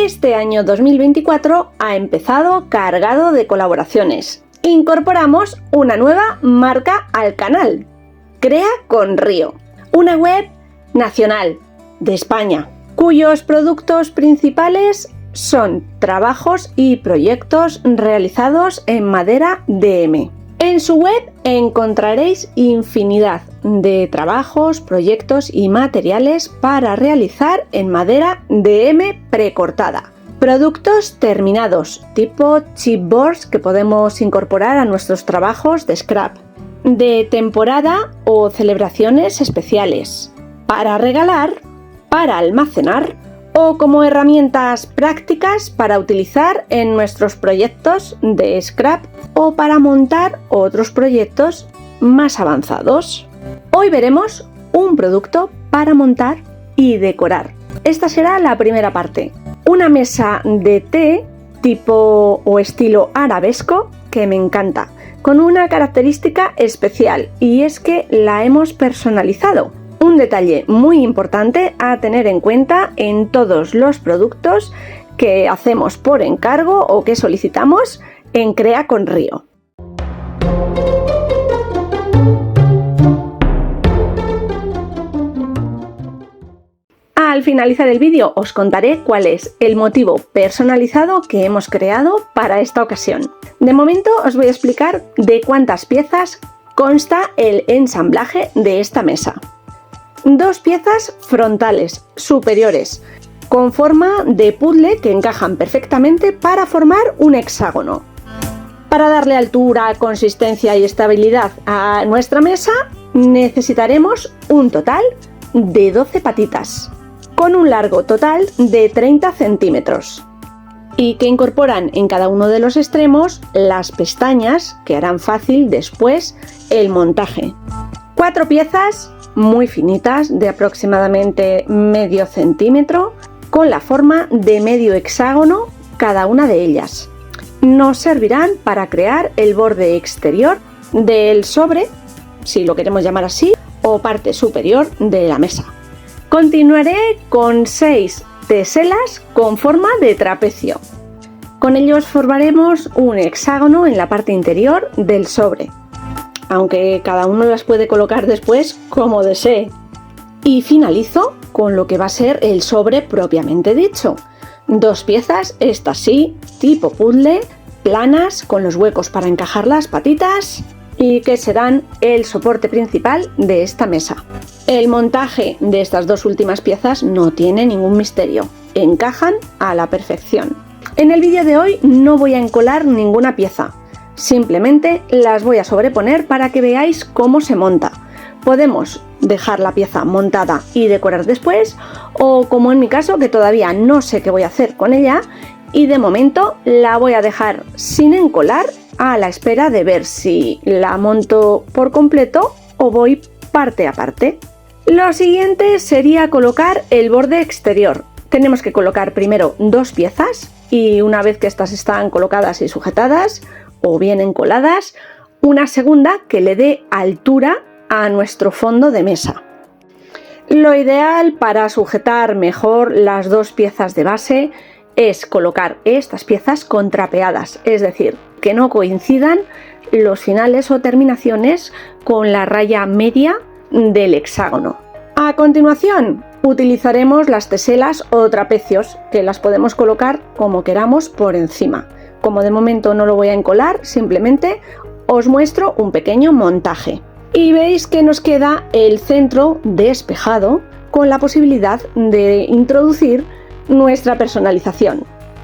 Este año 2024 ha empezado cargado de colaboraciones. Incorporamos una nueva marca al canal, Crea con Río, una web nacional de España, cuyos productos principales son trabajos y proyectos realizados en madera DM. En su web encontraréis infinidad de trabajos, proyectos y materiales para realizar en madera DM precortada. Productos terminados, tipo chipboards que podemos incorporar a nuestros trabajos de scrap, de temporada o celebraciones especiales, para regalar, para almacenar o como herramientas prácticas para utilizar en nuestros proyectos de scrap o para montar otros proyectos más avanzados. Hoy veremos un producto para montar y decorar. Esta será la primera parte. Una mesa de té tipo o estilo arabesco que me encanta, con una característica especial y es que la hemos personalizado. Un detalle muy importante a tener en cuenta en todos los productos que hacemos por encargo o que solicitamos en Crea con Río. Al finalizar el vídeo os contaré cuál es el motivo personalizado que hemos creado para esta ocasión. De momento os voy a explicar de cuántas piezas consta el ensamblaje de esta mesa. 2 piezas frontales superiores con forma de puzzle que encajan perfectamente para formar un hexágono. Para darle altura, consistencia y estabilidad a nuestra mesa necesitaremos un total de 12 patitas con un largo total de 30 centímetros y que incorporan en cada uno de los extremos las pestañas que harán fácil después el montaje. 4 piezas muy finitas de aproximadamente medio centímetro con la forma de medio hexágono cada una de ellas. Nos servirán para crear el borde exterior del sobre, si lo queremos llamar así, o parte superior de la mesa. Continuaré con 6 teselas con forma de trapecio. Con ellos formaremos un hexágono en la parte interior del sobre, aunque cada uno las puede colocar después como desee. Y finalizo con lo que va a ser el sobre propiamente dicho. 2 piezas, estas sí, tipo puzzle, planas, con los huecos para encajar las patitas y que serán el soporte principal de esta mesa. El montaje de estas 2 últimas piezas no tiene ningún misterio, encajan a la perfección. En el vídeo de hoy no voy a encolar ninguna pieza, simplemente las voy a sobreponer para que veáis cómo se monta. Podemos dejar la pieza montada y decorar después, o como en mi caso, que todavía no sé qué voy a hacer con ella y de momento la voy a dejar sin encolar a la espera de ver si la monto por completo o voy parte a parte. Lo siguiente sería colocar el borde exterior. Tenemos que colocar primero 2 piezas y una vez que estas están colocadas y sujetadas o bien encoladas, una segunda que le dé altura a nuestro fondo de mesa. Lo ideal para sujetar mejor las 2 piezas de base es colocar estas piezas contrapeadas, es decir, que no coincidan los finales o terminaciones con la raya media del hexágono. A continuación, utilizaremos las teselas o trapecios, que las podemos colocar como queramos por encima. Como de momento no lo voy a encolar, simplemente os muestro un pequeño montaje. Y veis que nos queda el centro despejado con la posibilidad de introducir nuestra personalización.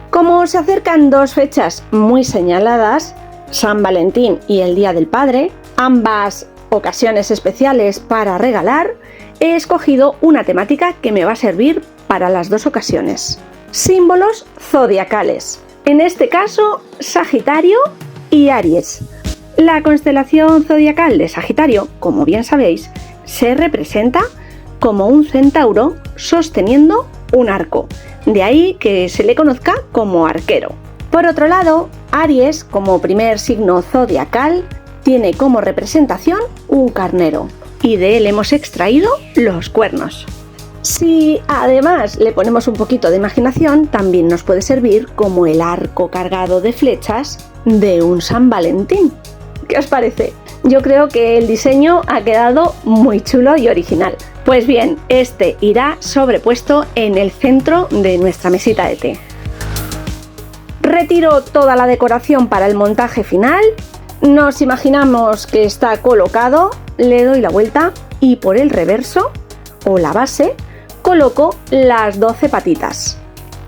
Como se acercan 2 fechas muy señaladas, San Valentín y el Día del Padre, ambas ocasiones especiales para regalar, he escogido una temática que me va a servir para las 2 ocasiones. Símbolos zodiacales, en este caso Sagitario y Aries. La constelación zodiacal de Sagitario, como bien sabéis, se representa como un centauro sosteniendo un arco, de ahí que se le conozca como arquero. Por otro lado, Aries, como primer signo zodiacal, tiene como representación un carnero y de él hemos extraído los cuernos. Si además le ponemos un poquito de imaginación, también nos puede servir como el arco cargado de flechas de un San Valentín. ¿Qué os parece? Yo creo que el diseño ha quedado muy chulo y original. Pues bien, este irá sobrepuesto en el centro de nuestra mesita de té. Retiro toda la decoración para el montaje final. Nos imaginamos que está colocado, le doy la vuelta y por el reverso o la base coloco las 12 patitas,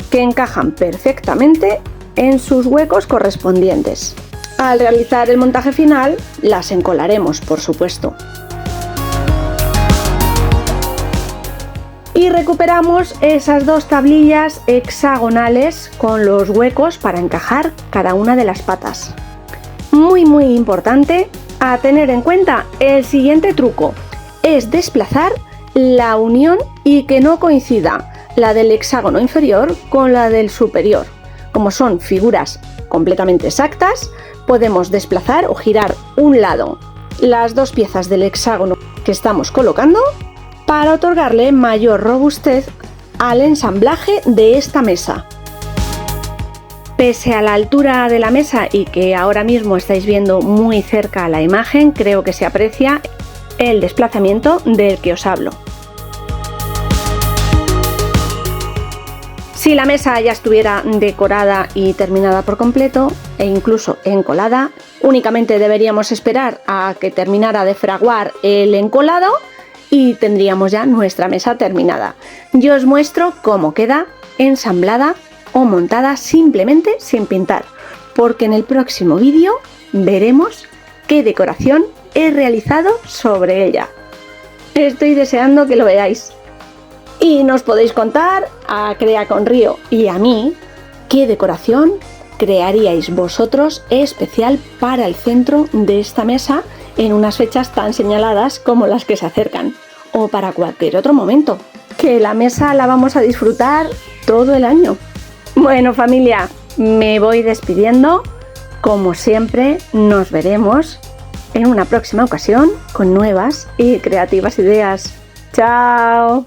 que encajan perfectamente en sus huecos correspondientes. Al realizar el montaje final, las encolaremos, por supuesto. Y recuperamos esas 2 tablillas hexagonales con los huecos para encajar cada una de las patas. Muy importante a tener en cuenta el siguiente truco, es desplazar la unión y que no coincida la del hexágono inferior con la del superior. Como son figuras completamente exactas, podemos desplazar o girar un lado las 2 piezas del hexágono que estamos colocando para otorgarle mayor robustez al ensamblaje de esta mesa. Pese a la altura de la mesa y que ahora mismo estáis viendo muy cerca la imagen, creo que se aprecia el desplazamiento del que os hablo. Si la mesa ya estuviera decorada y terminada por completo e incluso encolada, únicamente deberíamos esperar a que terminara de fraguar el encolado y tendríamos ya nuestra mesa terminada. Yo os muestro cómo queda ensamblada o montada simplemente sin pintar, porque en el próximo vídeo veremos qué decoración he realizado sobre ella. Estoy deseando que lo veáis. Y nos podéis contar a Crea con Río y a mí qué decoración crearíais vosotros especial para el centro de esta mesa en unas fechas tan señaladas como las que se acercan, o para cualquier otro momento, que la mesa la vamos a disfrutar todo el año. Bueno, familia, me voy despidiendo. Como siempre, nos veremos en una próxima ocasión con nuevas y creativas ideas. ¡Chao!